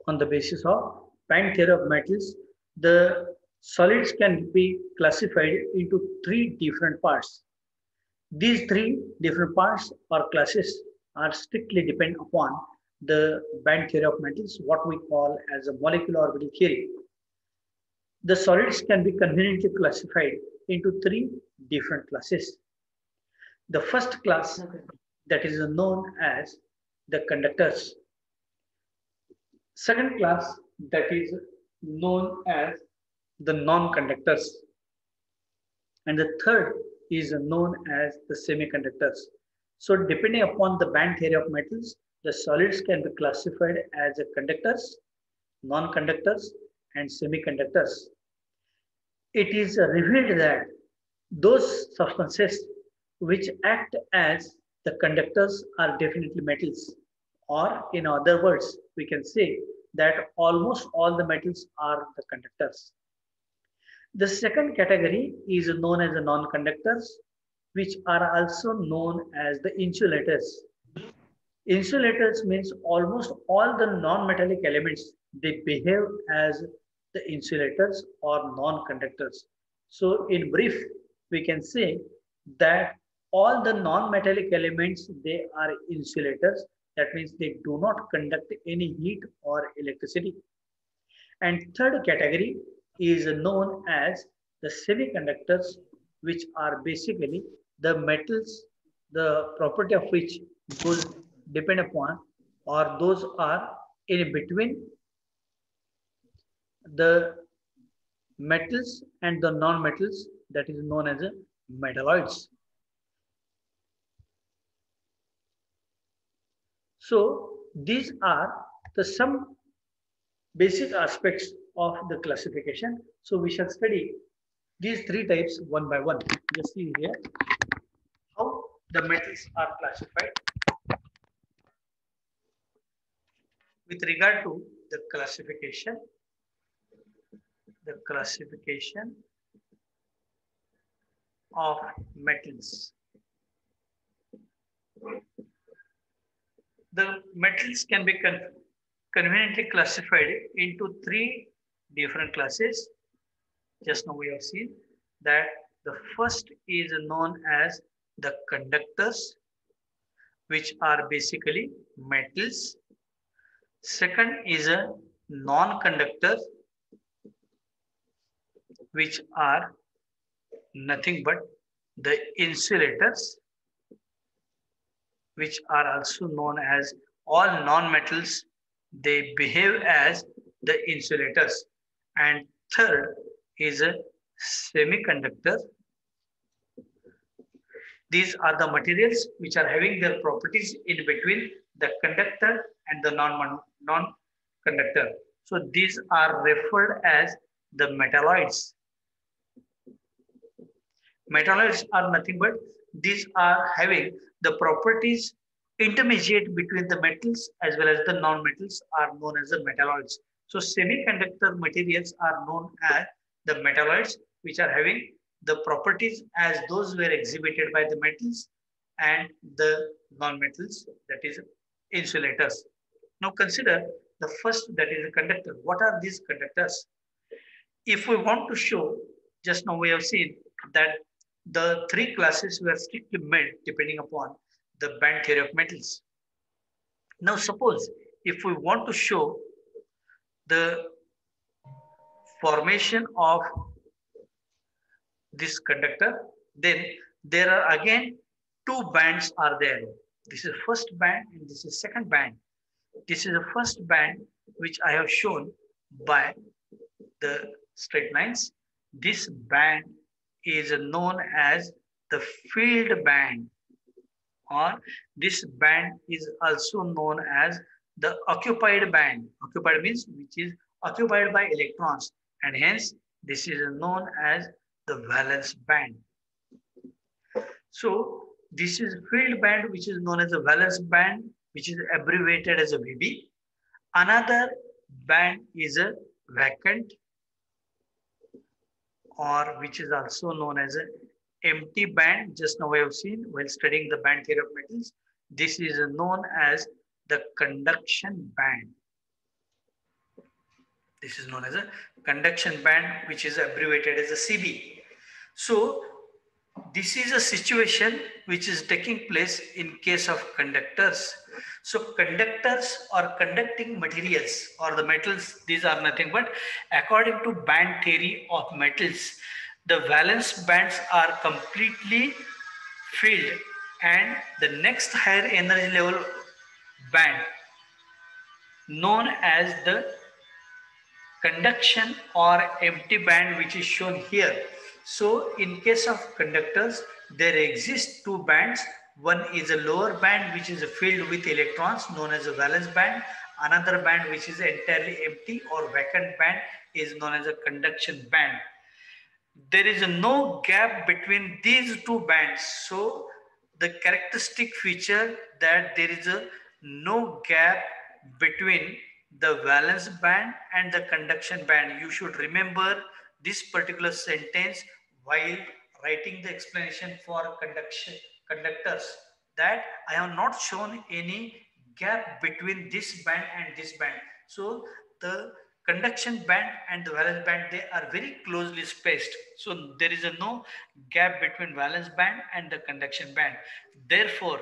On the basis of band theory of metals, the solids can be classified into three different parts. These three different parts or classes are strictly depend upon the band theory of metals, what we call as a molecular orbital theory. The solids can be conveniently classified into three different classes. The first class that is known as the conductors. Second class that is known as the non-conductors. And the third is known as the semiconductors. So depending upon the band theory of metals, the solids can be classified as conductors, non-conductors, and semiconductors. It is revealed that those substances which act as the conductors are definitely metals. Or in other words, we can say that almost all the metals are the conductors. The second category is known as the non-conductors, which are also known as the insulators. Insulators means almost all the non-metallic elements, they behave as the insulators or non-conductors. So in brief, we can say that all the non-metallic elements, they are insulators. That means they do not conduct any heat or electricity. And third category is known as the semiconductors, which are basically the metals, the property of which those depend upon, or those are in between the metals and the non-metals, that is known as metalloids. So these are the some basic aspects of the classification. So we shall study these three types one by one. Just see here how the metals are classified with regard to the classification of metals. The metals can be conveniently classified into three different classes. Just now we have seen that the first is known as the conductors, which are basically metals. Second is a non-conductor, which are nothing but the insulators, which are also known as all non-metals. They behave as the insulators. And third is a semiconductor. These are the materials which are having their properties in between the conductor and the non-conductor. So these are referred as the metalloids. Metalloids are nothing but these are having the properties intermediate between the metals as well as the non-metals are known as the metalloids. So semiconductor materials are known as the metalloids, which are having the properties as those were exhibited by the metals and the non-metals, that is insulators. Now consider the first, that is a conductor. What are these conductors? If we want to show, just now we have seen that the three classes were strictly made depending upon the band theory of metals. Now suppose if we want to show the formation of this conductor, then there are again two bands are there. This is first band and this is second band. This is the first band which I have shown by the straight lines. This band is known as the field band, or this band is also known as the occupied band. Occupied means which is occupied by electrons, and hence this is known as the valence band. So this is field band which is known as the valence band, which is abbreviated as a VB. Another band is a vacant, or which is also known as an empty band. Just now we have seen while studying the band theory of metals, this is known as the conduction band. This is known as a conduction band, which is abbreviated as a CB. So this is a situation which is taking place in case of conductors. So conductors or conducting materials or the metals, these are nothing but, according to band theory of metals, the valence bands are completely filled, and the next higher energy level band known as the conduction or empty band, which is shown here. So in case of conductors, there exist two bands. One is a lower band which is filled with electrons known as a valence band. Another band which is entirely empty or vacant band is known as a conduction band. There is no gap between these two bands. So the characteristic feature that there is a no gap between the valence band and the conduction band. You should remember this particular sentence while writing the explanation for conductors, that I have not shown any gap between this band and this band. So the conduction band and the valence band, they are very closely spaced. So there is a no gap between valence band and the conduction band. Therefore,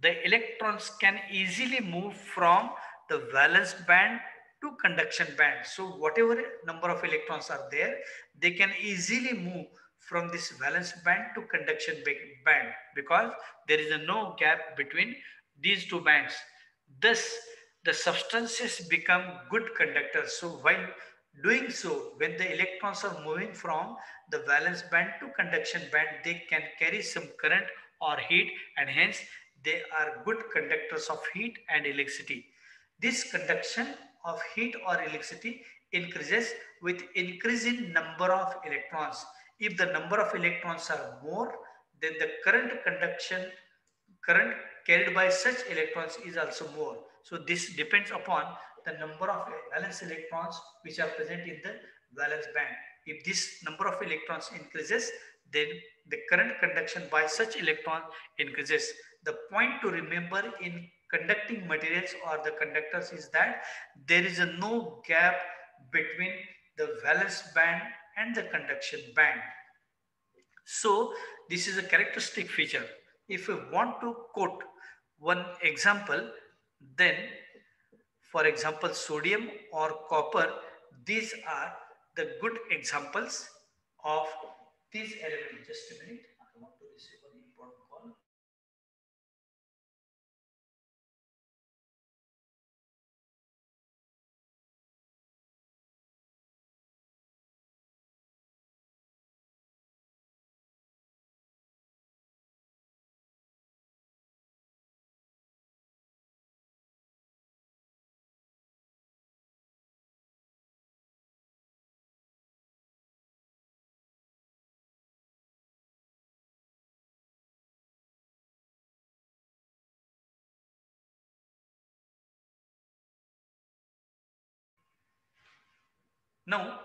the electrons can easily move from the valence band to conduction band. So whatever number of electrons are there, they can easily move from this valence band to conduction band, because there is a no gap between these two bands. Thus, the substances become good conductors. So while doing so, when the electrons are moving from the valence band to conduction band, they can carry some current or heat, and hence they are good conductors of heat and electricity. This conduction of heat or electricity increases with increasing number of electrons. If the number of electrons are more, then the current carried by such electrons is also more. So this depends upon the number of valence electrons which are present in the valence band. If this number of electrons increases, then the current conduction by such electron increases. The point to remember in conducting materials or the conductors is that there is a no gap between the valence band and the conduction band. So this is a characteristic feature. If we want to quote one example, then for example, sodium or copper, these are the good examples of these elements. Just a minute, I want to receive an important call. Now,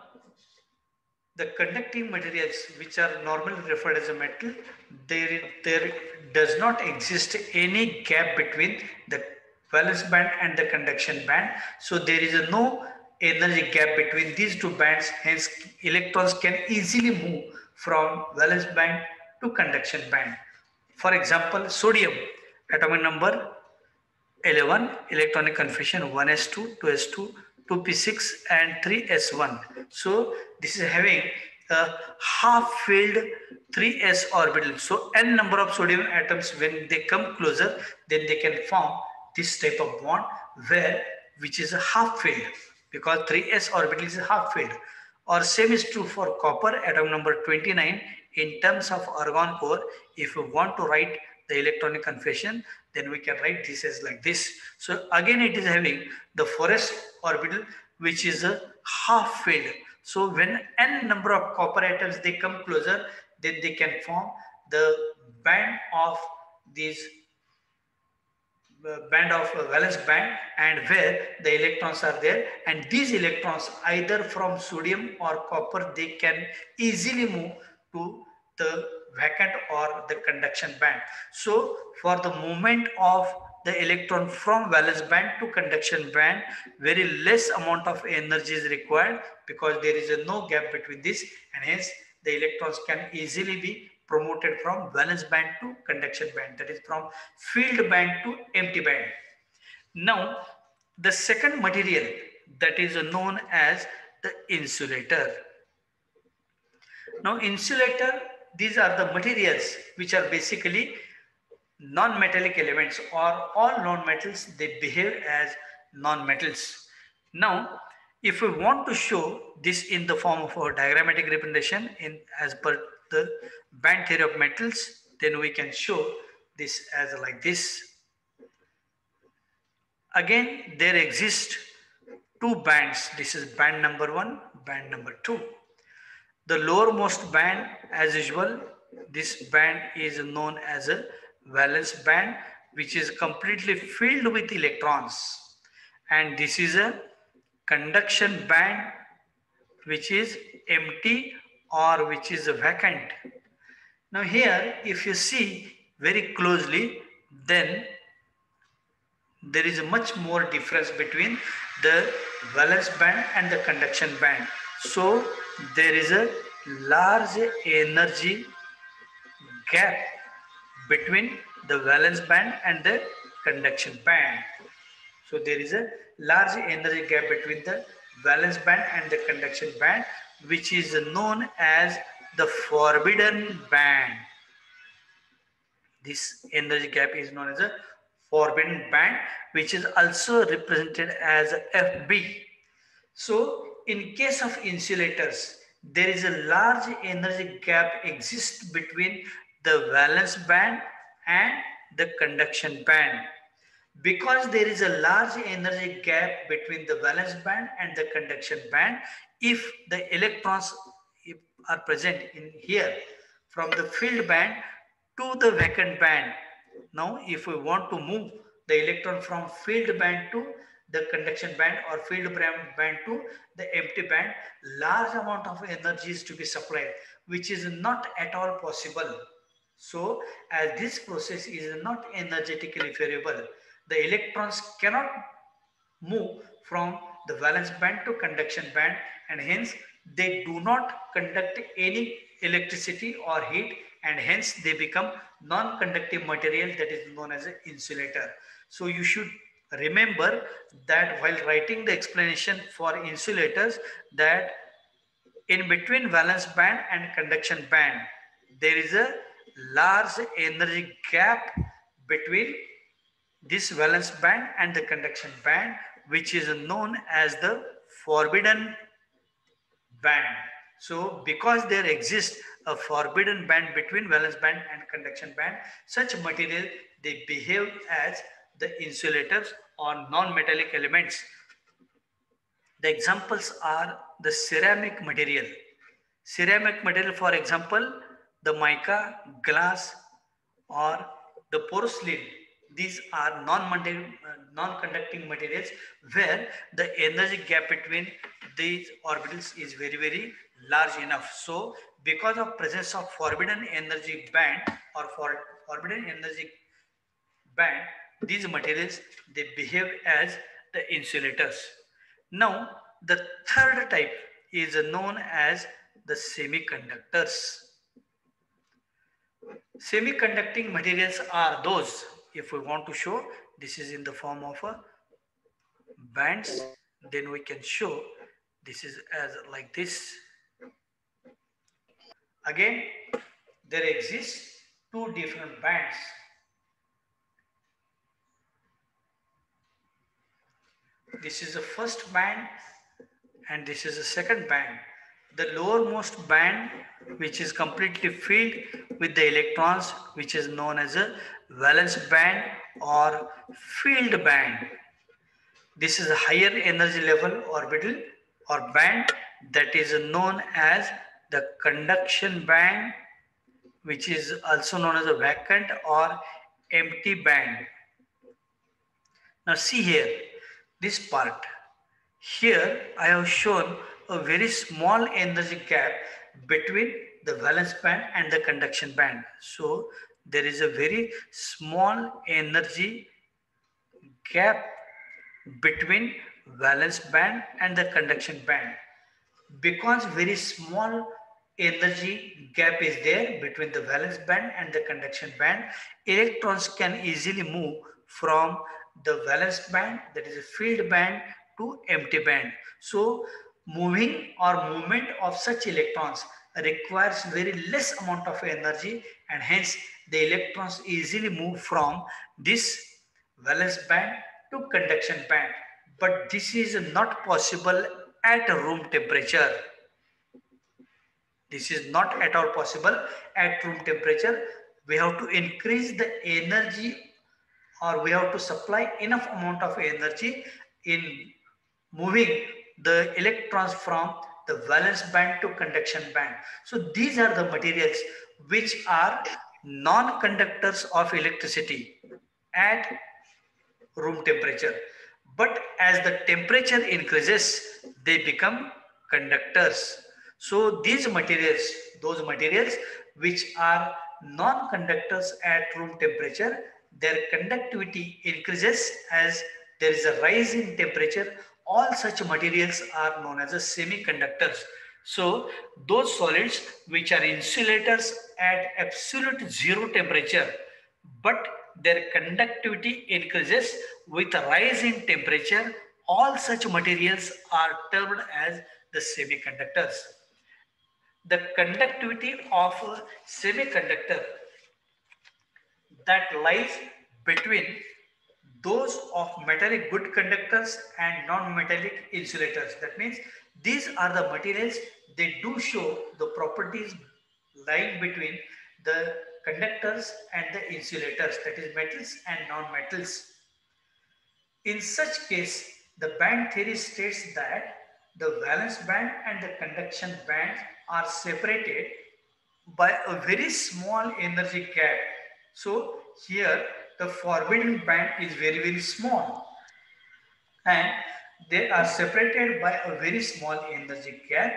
the conducting materials which are normally referred as a metal, there does not exist any gap between the valence band and the conduction band. So there is a no energy gap between these two bands. Hence, electrons can easily move from valence band to conduction band. For example, sodium, atomic number 11, electronic configuration 1s2, 2s2, 2p6 and 3s1. So this is having a half filled 3s orbital. So n number of sodium atoms, when they come closer, then they can form this type of bond where which is a half filled, because 3s orbital is half filled. Or same is true for copper, atom number 29. In terms of argon core, if you want to write the electronic configuration, then we can write this as like this. So again it is having the 4s orbital, which is a half filled. So when n number of copper atoms they come closer, then they can form the band of these band of valence band, and where the electrons are there, and these electrons either from sodium or copper, they can easily move to the vacant or the conduction band. So for the movement of the electron from valence band to conduction band, very less amount of energy is required because there is no gap between this, and hence the electrons can easily be promoted from valence band to conduction band, that is from filled band to empty band. Now, the second material that is known as the insulator. Now, insulator, these are the materials which are basically non-metallic elements, or all non-metals, they behave as non-metals. Now, if we want to show this in the form of a diagrammatic representation in as per the band theory of metals, then we can show this as like this. Again, there exist two bands. This is band number 1, band number 2. The lowermost band, as usual, this band is known as a valence band, which is completely filled with electrons. And this is a conduction band, which is empty or which is vacant. Now here, if you see very closely, then there is a much more difference between the valence band and the conduction band. So there is a large energy gap between the valence band and the conduction band. So there is a large energy gap between the valence band and the conduction band, which is known as the forbidden band. This energy gap is known as a forbidden band, which is also represented as FB. So in case of insulators, there is a large energy gap exists between the valence band and the conduction band. Because there is a large energy gap between the valence band and the conduction band, if the electrons are present in here from the filled band to the vacant band. Now, if we want to move the electron from filled band to the conduction band or filled band to the empty band, large amount of energy is to be supplied, which is not at all possible. So, as this process is not energetically variable, the electrons cannot move from the valence band to conduction band, and hence they do not conduct any electricity or heat, and hence they become non-conductive material, that is known as an insulator. So you should remember that while writing the explanation for insulators, that in between valence band and conduction band, there is a large energy gap between this valence band and the conduction band, which is known as the forbidden band. So because there exists a forbidden band between valence band and conduction band, such material, they behave as the insulators or non-metallic elements. The examples are the ceramic material. Ceramic material, for example, the mica, glass, or the porcelain. These are non-conducting materials where the energy gap between these orbitals is very, very large enough. So, because of presence of forbidden energy band or forbidden energy band, these materials, they behave as the insulators. Now, the third type is known as the semiconductors. Semiconducting materials are those, if we want to show, this is in the form of a bands, then we can show this is as like this. Again, there exists two different bands. This is the first band and this is the second band. The lowermost band, which is completely filled with the electrons, which is known as a valence band or filled band. This is a higher energy level orbital or band, that is known as the conduction band, which is also known as a vacant or empty band. Now see here, this part. Here I have shown a very small energy gap between the valence band and the conduction band. So there is a very small energy gap between valence band and the conduction band. Because very small energy gap is there between the valence band and the conduction band, electrons can easily move from the valence band, that is a filled band, to empty band. So moving or movement of such electrons requires very less amount of energy, and hence the electrons easily move from this valence band to conduction band. But this is not possible at room temperature. This is not at all possible at room temperature. We have to increase the energy, or we have to supply enough amount of energy in moving the electrons from the valence band to conduction band. So these are the materials which are non-conductors of electricity at room temperature. But as the temperature increases, they become conductors. So these materials, those materials which are non-conductors at room temperature, their conductivity increases as there is a rise in temperature. All such materials are known as semiconductors. So those solids which are insulators at absolute zero temperature, but their conductivity increases with a rise in temperature, all such materials are termed as the semiconductors. The conductivity of a semiconductor that lies between those of metallic good conductors and non-metallic insulators. That means these are the materials, they do show the properties lying between the conductors and the insulators, that is metals and non-metals. In such case, the band theory states that the valence band and the conduction band are separated by a very small energy gap. So here the forbidden band is very small, and they are separated by a very small energy gap,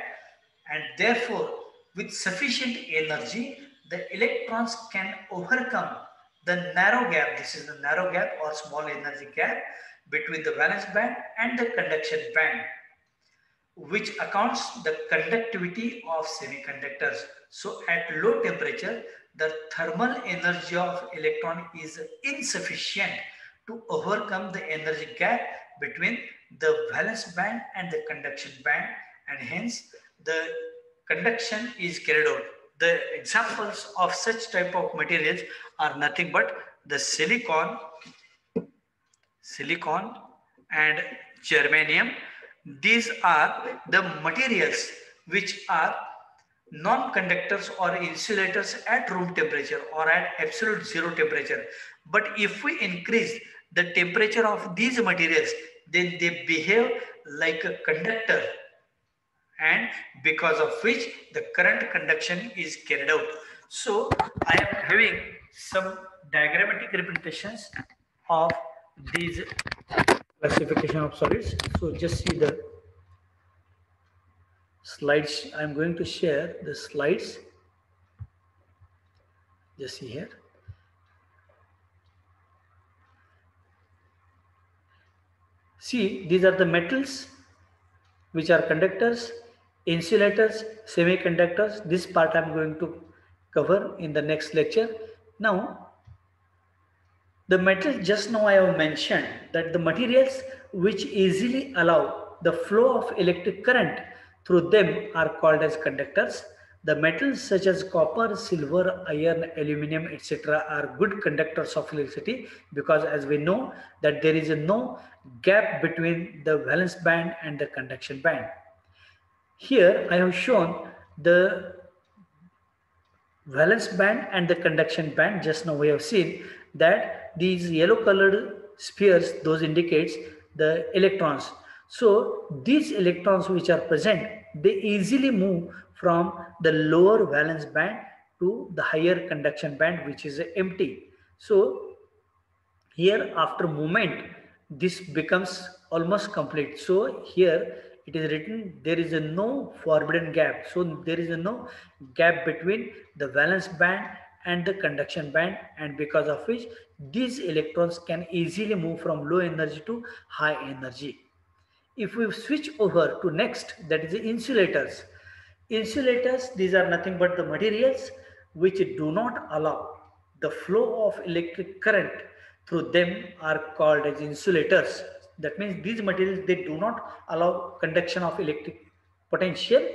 and therefore with sufficient energy the electrons can overcome the narrow gap. This is the narrow gap or small energy gap between the valence band and the conduction band, which accounts the conductivity of semiconductors. So at low temperature, the thermal energy of electron is insufficient to overcome the energy gap between the valence band and the conduction band, and hence the conduction is carried out. The examples of such type of materials are nothing but the silicon and germanium. These are the materials which are non-conductors or insulators at room temperature or at absolute zero temperature. But if we increase the temperature of these materials, then they behave like a conductor, and because of which the current conduction is carried out. So I am having some diagrammatic representations of these classification of solids. So just see the slides. I'm going to share the slides. Just see here. See, these are the metals which are conductors, insulators, semiconductors. This part I'm going to cover in the next lecture. Now, the metal, just now I have mentioned that the materials which easily allow the flow of electric current through them are called as conductors. The metals such as copper, silver, iron, aluminum, etc. are good conductors of electricity, because as we know that there is no gap between the valence band and the conduction band. Here I have shown the valence band and the conduction band. Just now we have seen that these yellow colored spheres, those indicates the electrons. So these electrons which are present, they easily move from the lower valence band to the higher conduction band, which is empty. So here after movement, this becomes almost complete. So here it is written there is a no forbidden gap. So there is a no gap between the valence band and the conduction band, and because of which these electrons can easily move from low energy to high energy. If we switch over to next, that is the insulators. Insulators, these are nothing but the materials which do not allow the flow of electric current through them are called as insulators. That means these materials, they do not allow conduction of electric potential.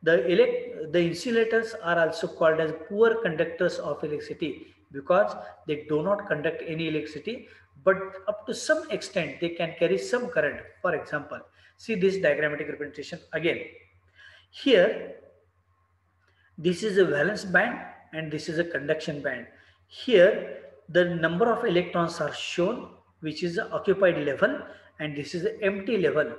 The insulators are also called as poor conductors of electricity because they do not conduct any electricity, but up to some extent they can carry some current. For example, see this diagrammatic representation again. Here, this is a valence band and this is a conduction band. Here, the number of electrons are shown, which is the occupied level, and this is the empty level.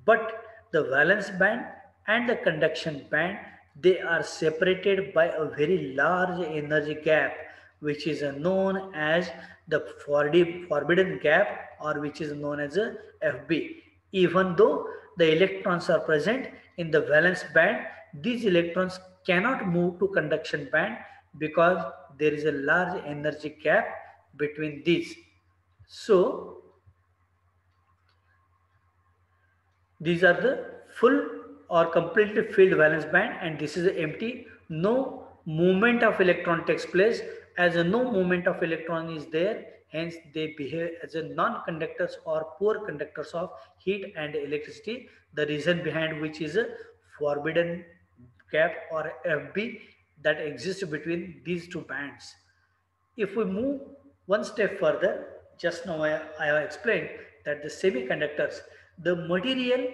But the valence band and the conduction band, they are separated by a very large energy gap, which is known as the forbidden gap, or which is known as a FB. Even though the electrons are present in the valence band, these electrons cannot move to conduction band because there is a large energy gap between these. So these are the full or completely filled valence band, and this is empty. No movement of electron takes place. As a no movement of electron is there, hence they behave as a non-conductors or poor conductors of heat and electricity. The reason behind which is a forbidden gap or FB that exists between these two bands. If we move one step further, just now I have explained that the semiconductors, the material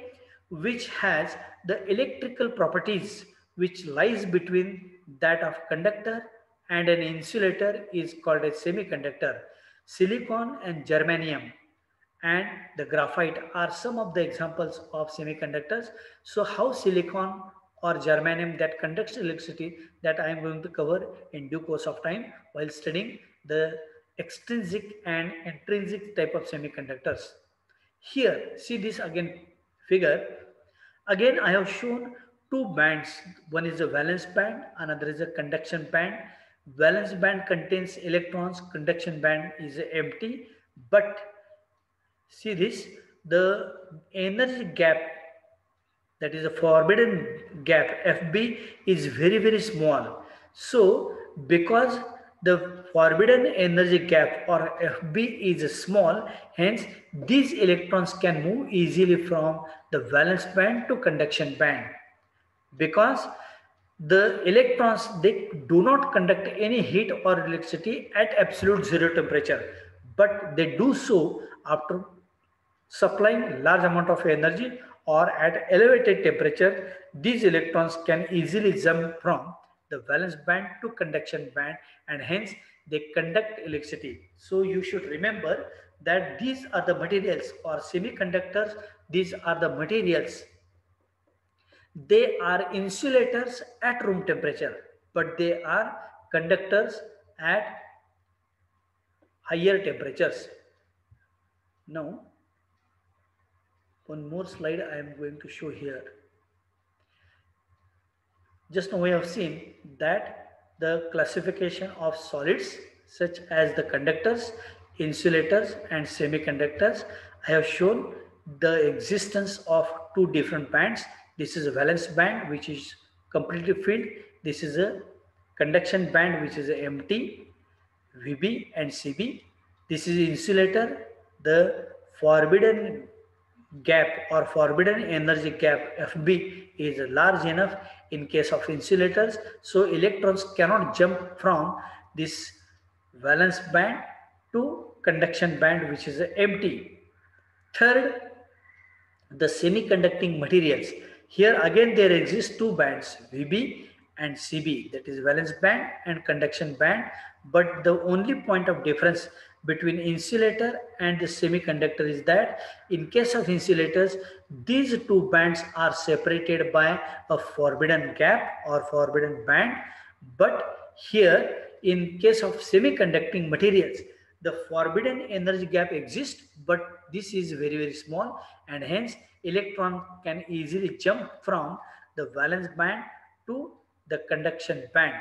which has the electrical properties which lies between that of conductor and an insulator is called a semiconductor. Silicon and germanium and the graphite are some of the examples of semiconductors. So how silicon or germanium that conducts electricity, that I am going to cover in due course of time while studying the extrinsic and intrinsic type of semiconductors. Here, see this again figure. Again, I have shown two bands. One is a valence band, another is a conduction band. Valence band contains electrons, conduction band is empty, but see this, the energy gap, that is a forbidden gap, FB, is very, very small. So because the forbidden energy gap or FB is small, hence these electrons can move easily from the valence band to conduction band. Because the electrons, they do not conduct any heat or electricity at absolute zero temperature, but they do so after supplying large amount of energy or at elevated temperature. These electrons can easily jump from the valence band to conduction band, and hence they conduct electricity. So you should remember that these are the materials or semiconductors. These are the materials. They are insulators at room temperature, but they are conductors at higher temperatures. Now, one more slide I am going to show here. Just now we have seen that the classification of solids such as the conductors, insulators and semiconductors, I have shown the existence of two different bands. This is a valence band which is completely filled. This is a conduction band which is empty, VB and CB. This is insulator. The forbidden gap or forbidden energy gap FB is large enough in case of insulators, so electrons cannot jump from this valence band to conduction band which is empty. Third, the semiconducting materials. Here again there exist two bands, VB and CB, that is valence band and conduction band, but the only point of difference between insulator and the semiconductor is that in case of insulators, these two bands are separated by a forbidden gap or forbidden band, but here in case of semiconducting materials, the forbidden energy gap exists, but this is very, very small, and hence electron can easily jump from the valence band to the conduction band,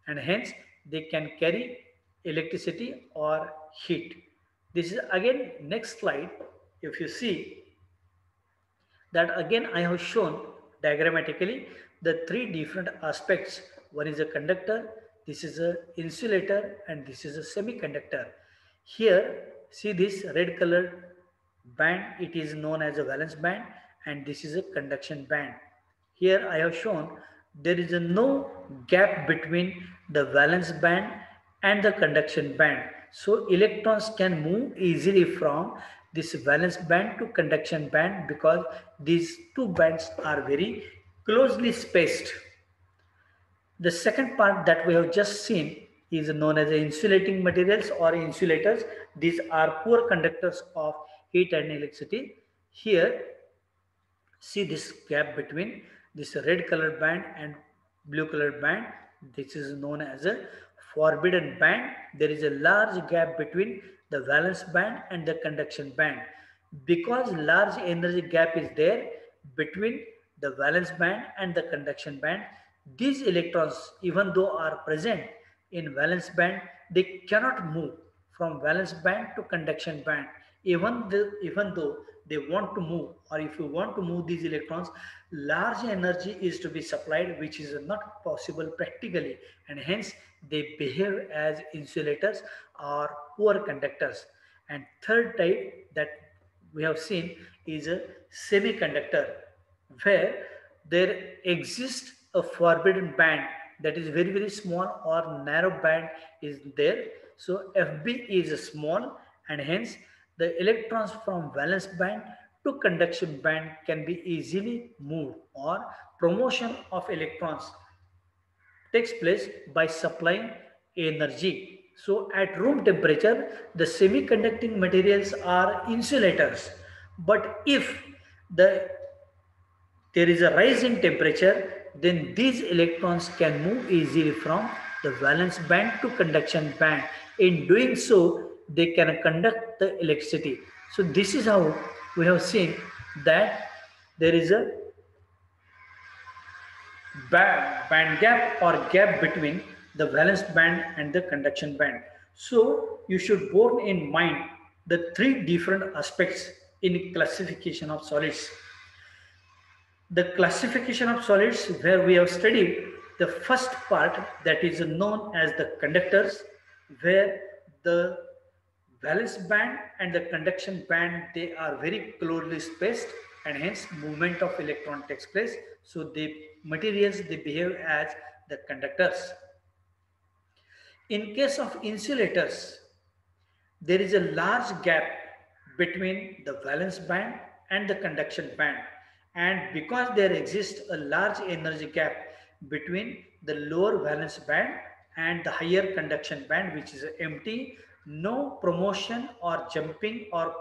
and hence they can carry electricity or heat. This is again next slide. If you see that again I have shown diagrammatically the three different aspects. One is a conductor, this is a insulator, and this is a semiconductor. Here, see this red colored band, it is known as a valence band, and this is a conduction band. Here I have shown there is a no gap between the valence band and the conduction band. So electrons can move easily from this valence band to conduction band because these two bands are very closely spaced. The second part that we have just seen is known as insulating materials or insulators. These are poor conductors of heat and electricity. Here, see this gap between this red colored band and blue colored band. This is known as a forbidden band. There is a large gap between the valence band and the conduction band. Because large energy gap is there between the valence band and the conduction band, these electrons, even though are present in valence band, they cannot move from valence band to conduction band. Even though they want to move, or if you want to move these electrons, large energy is to be supplied, which is not possible practically, and hence they behave as insulators or poor conductors. And third type that we have seen is a semiconductor, where there exists a forbidden band that is very small or narrow band is there. So FB is small, and hence the electrons from valence band to conduction band can be easily moved, or promotion of electrons takes place by supplying energy. So at room temperature, the semiconducting materials are insulators. But if the there is a rise in temperature, then these electrons can move easily from the valence band to conduction band. In doing so, they can conduct the electricity. So this is how we have seen that there is a band gap or gap between the valence band and the conduction band. So you should bear in mind the three different aspects in classification of solids. The classification of solids, where we have studied the first part that is known as the conductors, where the valence band and the conduction band, they are very closely spaced, and hence movement of electron takes place. So the materials, they behave as the conductors. In case of insulators, there is a large gap between the valence band and the conduction band, and because there exists a large energy gap between the lower valence band and the higher conduction band, which is empty, no promotion or jumping or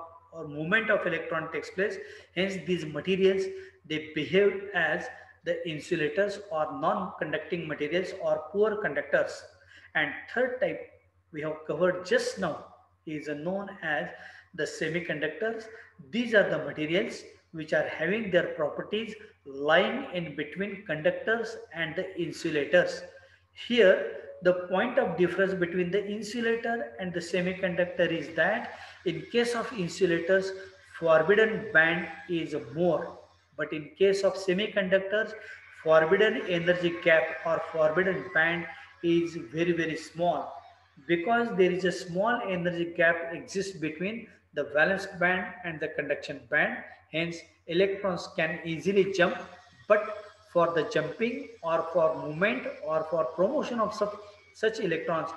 movement of electron takes place. Hence these materials, they behave as the insulators or non-conducting materials or poor conductors. And third type we have covered just now is known as the semiconductors. These are the materials which are having their properties lying in between conductors and the insulators. Here, the point of difference between the insulator and the semiconductor is that in case of insulators, forbidden band is more, but in case of semiconductors, forbidden energy gap or forbidden band is very small. Because there is a small energy gap exists between the valence band and the conduction band, hence electrons can easily jump, but for the jumping or for movement or for promotion of such electrons,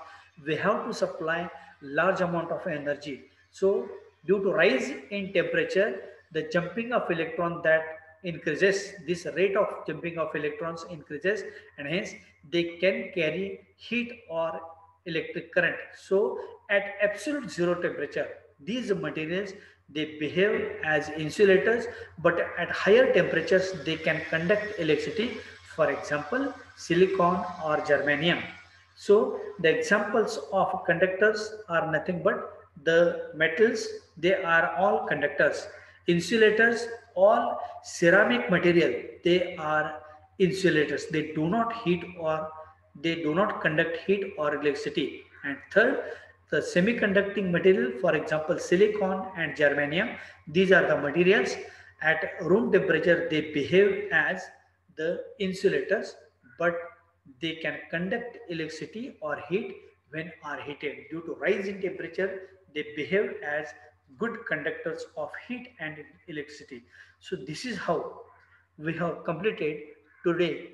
we have to supply large amount of energy. So due to rise in temperature, the jumping of electron that increases, this rate of jumping of electrons increases, and hence they can carry heat or electric current. So at absolute zero temperature, these materials, they behave as insulators, but at higher temperatures they can conduct electricity. For example, silicon or germanium. So the examples of conductors are nothing but the metals, they are all conductors. Insulators, all ceramic material, they are insulators. They do not heat or they do not conduct heat or electricity. And third, the semiconducting material, for example, silicon and germanium, these are the materials at room temperature, they behave as the insulators, but they can conduct electricity or heat when are heated. Due to rise in temperature, they behave as good conductors of heat and electricity. So this is how we have completed today